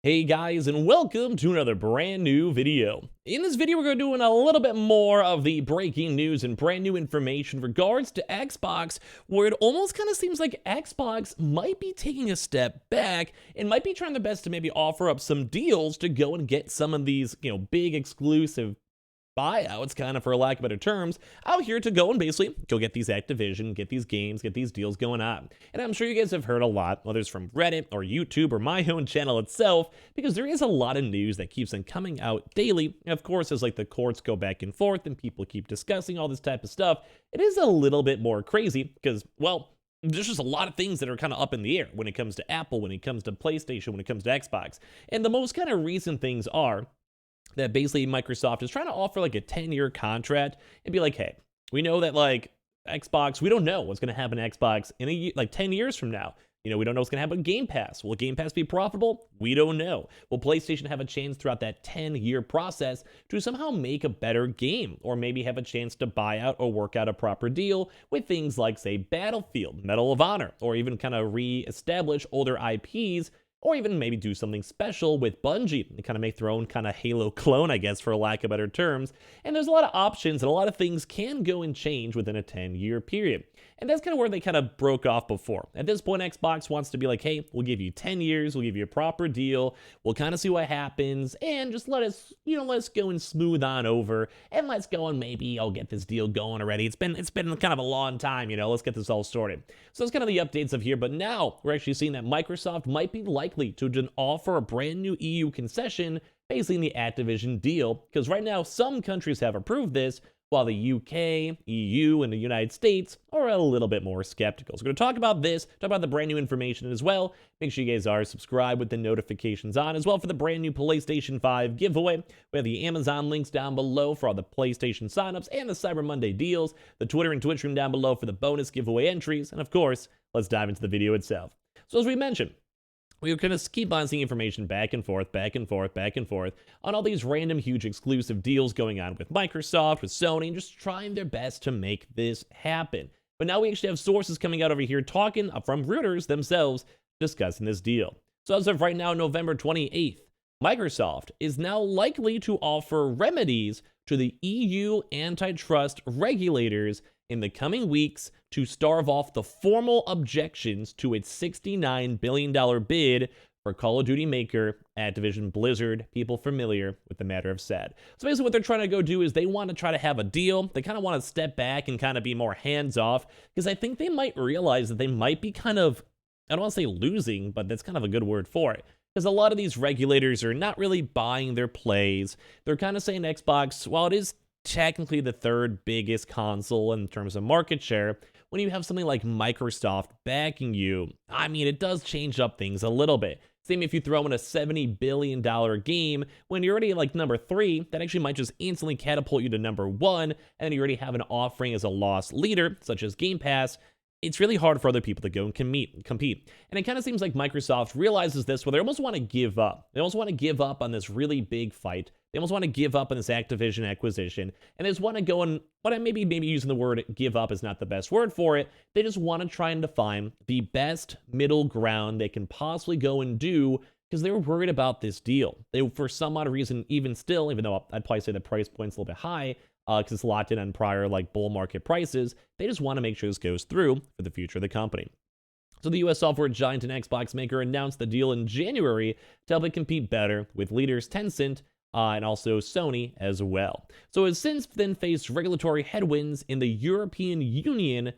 Hey guys, and welcome to another brand new video. In this video, we're going to be doing a little bit more of the breaking news and brand new information in regards to Xbox, where it almost kind of seems like Xbox might be taking a step back and might be trying their best to maybe offer up some deals to go and get some of these, big exclusive buyouts, kind of for lack of better terms, out here to go and basically go get these Activision, get these games, get these deals going on. And I'm sure you guys have heard a lot, whether it's from Reddit or YouTube or my own channel itself, because there is a lot of news that keeps on coming out daily. And of course, as like the courts go back and forth and people keep discussing all this type of stuff, it is a little bit more crazy because, well, there's just a lot of things that are kind of up in the air when it comes to Apple, when it comes to PlayStation, when it comes to Xbox. And the most kind of recent things are that basically Microsoft is trying to offer like a 10-year contract and be like, hey, we know that like Xbox, we don't know what's going to happen to Xbox in like 10 years from now. We don't know what's going to happen with Game Pass. Will Game Pass be profitable? We don't know. Will PlayStation have a chance throughout that 10-year process to somehow make a better game, or maybe have a chance to buy out or work out a proper deal with things like, say, Battlefield, Medal of Honor, or even kind of re-establish older IPs, or even maybe do something special with Bungie and kind of make their own kind of Halo clone, I guess, for lack of better terms. And there's a lot of options and a lot of things can go and change within a 10-year period. And that's kind of where they kind of broke off before. At this point, Xbox wants to be like, hey, we'll give you 10 years, we'll give you a proper deal, we'll kind of see what happens, and just let us go and smooth on over, and let's go and maybe I'll get this deal going already. It's been kind of a long time, let's get this all sorted. So that's kind of the updates of here, but now we're actually seeing that Microsoft might be likely to offer a brand new EU concession basically in the Activision deal, because right now some countries have approved this, while the UK, EU, and the United States are a little bit more skeptical. So we're going to talk about this, talk about the brand new information as well. Make sure you guys are subscribed with the notifications on as well for the brand new PlayStation 5 giveaway. We have the Amazon links down below for all the PlayStation signups and the Cyber Monday deals, the Twitter and Twitch room down below for the bonus giveaway entries, and of course, let's dive into the video itself. So as we mentioned, we're going to keep on seeing information back and forth on all these random huge exclusive deals going on with Microsoft, with Sony, and just trying their best to make this happen. But now we actually have sources coming out over here talking from Reuters themselves discussing this deal. So as of right now, November 28th, Microsoft is now likely to offer remedies to the EU antitrust regulators in the coming weeks to starve off the formal objections to its $69 billion bid for Call of Duty maker Activision Blizzard, people familiar with the matter have said. So basically what they're trying to go do is they want to try to have a deal. They kind of want to step back and kind of be more hands-off, because I think they might realize that they might be kind of, I don't want to say losing, but that's kind of a good word for it. Because a lot of these regulators are not really buying their plays. They're kind of saying Xbox, while it is technically the third biggest console in terms of market share, when you have something like Microsoft backing you, I mean, it does change up things a little bit. Same if you throw in a $70 billion game, when you're already like number 3, that actually might just instantly catapult you to number 1, and then you already have an offering as a loss leader, such as Game Pass. It's really hard for other people to go and compete. And it kind of seems like Microsoft realizes this, where they almost want to give up. They almost want to give up on this really big fight. They almost want to give up on this Activision acquisition. And they just want to go and, but maybe using the word give up is not the best word for it. They just want to try and define the best middle ground they can possibly go and do, because they were worried about this deal. They, for some odd reason, even though I'd probably say the price point's a little bit high, because it's locked in on prior like bull market prices, they just want to make sure this goes through for the future of the company. So the US software giant and Xbox maker announced the deal in January to help it compete better with leaders Tencent and also Sony as well. So it has since then faced regulatory headwinds in the European Union,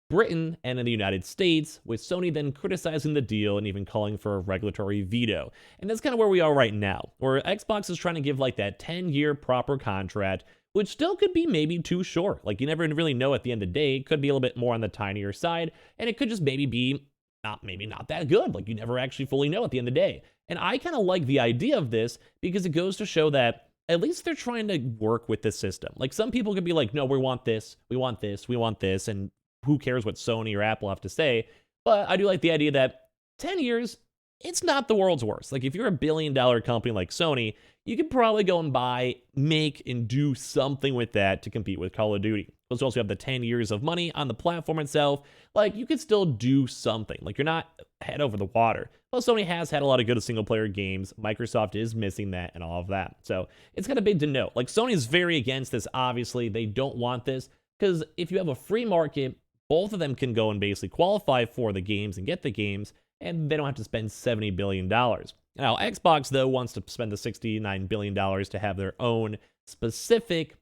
Britain, and in the United States, with Sony then criticizing the deal and even calling for a regulatory veto. And that's kind of where we are right now, where Xbox is trying to give like that 10-year proper contract, which still could be maybe too short. Like, you never really know at the end of the day. It could be a little bit more on the tinier side, and it could just maybe be not that good. Like, you never actually fully know at the end of the day. And I kind of like the idea of this, because it goes to show that at least they're trying to work with the system. Like, some people could be like, no, we want this, and who cares what Sony or Apple have to say. But I do like the idea that 10 years, it's not the world's worst. Like, if you're a billion-dollar company like Sony, you could probably go and buy, make, and do something with that to compete with Call of Duty. Plus, you also have the 10 years of money on the platform itself. Like, you could still do something. Like, you're not head over the water. Well, Sony has had a lot of good single-player games. Microsoft is missing that and all of that. So it's kind of big to note. Like, Sony's very against this, obviously. They don't want this, because if you have a free market, both of them can go and basically qualify for the games and get the games, and they don't have to spend $70 billion. Now, Xbox, though, wants to spend the $69 billion to have their own specific,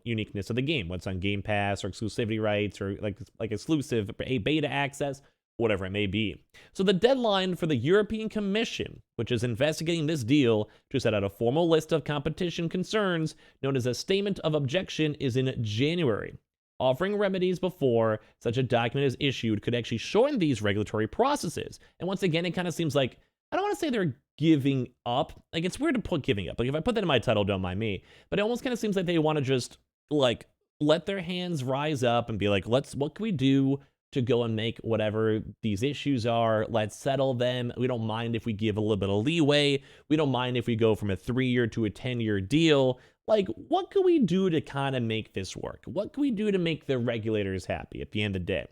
uniqueness of the game. What's on Game Pass or exclusivity rights or like exclusive beta access, whatever it may be. So the deadline for the European Commission, which is investigating this deal to set out a formal list of competition concerns known as a statement of objection, is in January. Offering remedies before such a document is issued could actually shorten these regulatory processes. And once again, it kind of seems like, I don't want to say they're giving up. Like, it's weird to put giving up. Like, if I put that in my title, don't mind me. But it almost kind of seems like they want to just, like, let their hands rise up and be like, what can we do to go and make whatever these issues are? Let's settle them. We don't mind if we give a little bit of leeway. We don't mind if we go from a 3-year to a 10-year deal. Like, what can we do to kind of make this work? What can we do to make the regulators happy at the end of the day?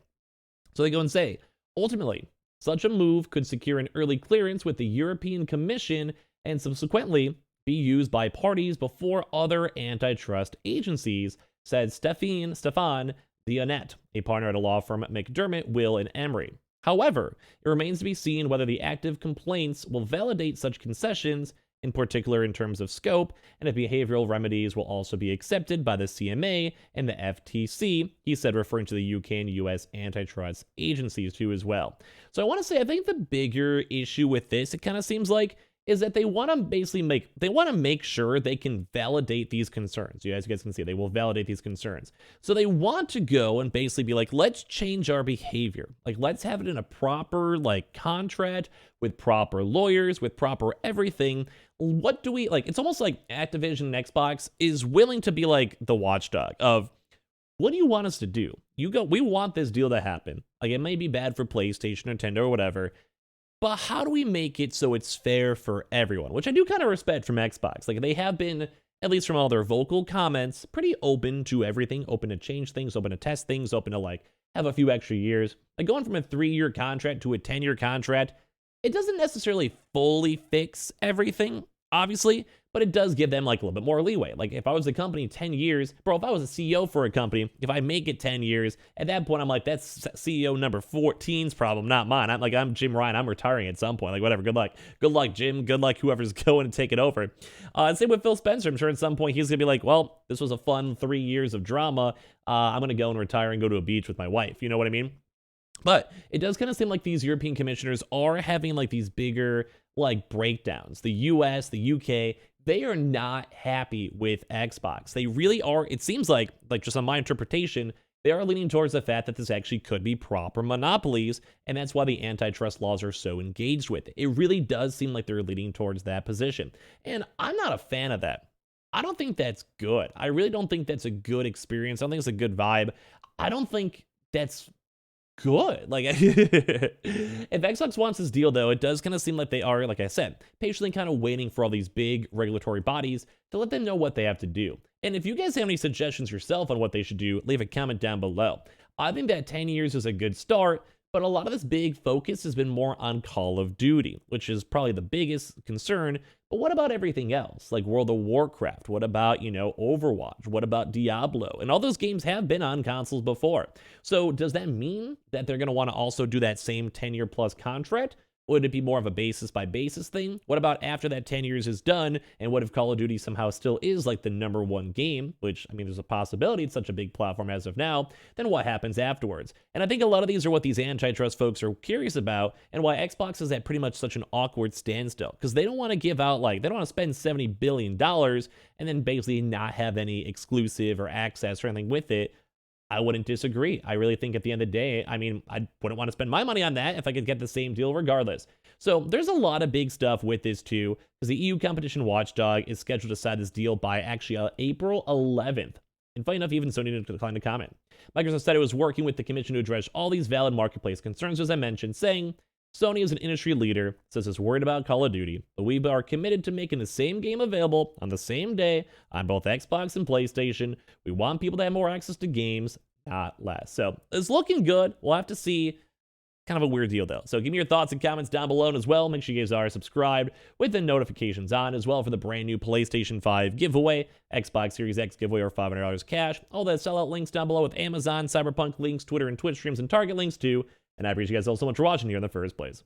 So they go and say, ultimately, such a move could secure an early clearance with the European Commission and subsequently be used by parties before other antitrust agencies, said Stefan Dionnet, a partner at a law firm at McDermott, Will & Emery. However, it remains to be seen whether the active complaints will validate such concessions, in particular in terms of scope, and if behavioral remedies will also be accepted by the CMA and the FTC, he said, referring to the UK and US antitrust agencies too as well. So I want to say, I think the bigger issue with this, it kind of seems like, is that they want to basically make sure they can validate these concerns. As you guys can see, they will validate these concerns. So they want to go and basically be like, let's change our behavior. Like, let's have it in a proper, contract with proper lawyers, with proper everything. What do we, it's almost like Activision and Xbox is willing to be like the watchdog of, what do you want us to do? We want this deal to happen. Like, it may be bad for PlayStation, Nintendo, or whatever, but how do we make it so it's fair for everyone? Which I do kind of respect from Xbox. Like, they have been, at least from all their vocal comments, pretty open to everything, open to change things, open to test things, open to, have a few extra years. Like, going from a 3-year contract to a 10-year contract, it doesn't necessarily fully fix everything, obviously, but it does give them, a little bit more leeway. Like, if I was a company 10 years, bro, if I was a CEO for a company, if I make it 10 years, at that point, I'm like, that's CEO number 14's problem, not mine. I'm Jim Ryan. I'm retiring at some point. Like, whatever. Good luck. Good luck, Jim. Good luck, whoever's going to take it over. And same with Phil Spencer. I'm sure at some point he's going to be like, well, this was a fun 3 years of drama. I'm going to go and retire and go to a beach with my wife. You know what I mean? But it does kind of seem like these European commissioners are having, these bigger, breakdowns. The US, the UK, they are not happy with Xbox. They really are. It seems like just on my interpretation, they are leaning towards the fact that this actually could be proper monopolies, and that's why the antitrust laws are so engaged with it. It really does seem like they're leaning towards that position. And I'm not a fan of that. I don't think that's good. I really don't think that's a good experience. I don't think it's a good vibe. I don't think that's good. If Xbox wants this deal, though, it does kind of seem like they are, like I said, patiently kind of waiting for all these big regulatory bodies to let them know what they have to do. And if you guys have any suggestions yourself on what they should do, leave a comment down below. I think that 10 years is a good start, but a lot of this big focus has been more on Call of Duty, which is probably the biggest concern. But what about everything else? Like World of Warcraft? What about, Overwatch? What about Diablo? And all those games have been on consoles before. So does that mean that they're going to want to also do that same 10-year plus contract? Would it be more of a basis by basis thing? What about after that 10 years is done? And what if Call of Duty somehow still is the number one game, which, there's a possibility it's such a big platform as of now, then what happens afterwards? And I think a lot of these are what these antitrust folks are curious about, and why Xbox is at pretty much such an awkward standstill, because they don't want to give out, they don't want to spend $70 billion and then basically not have any exclusive or access or anything with it. I wouldn't disagree. I really think at the end of the day, I wouldn't want to spend my money on that if I could get the same deal regardless. So there's a lot of big stuff with this too, because the EU competition watchdog is scheduled to sign this deal by actually April 11th. And funny enough, even Sony declined to comment. Microsoft said it was working with the commission to address all these valid marketplace concerns, as I mentioned, saying, Sony is an industry leader, says it's worried about Call of Duty, but we are committed to making the same game available on the same day on both Xbox and PlayStation. We want people to have more access to games, not less. So it's looking good. We'll have to see Kind of a weird deal, though. So give me your thoughts and comments down below, and as well, make sure you guys are subscribed with the notifications on as well for the brand new PlayStation 5 giveaway, Xbox Series X giveaway, or $500 cash. All that sellout links down below with Amazon, Cyberpunk links, Twitter and Twitch streams, and Target links too. And I appreciate you guys all so much for watching here in the first place.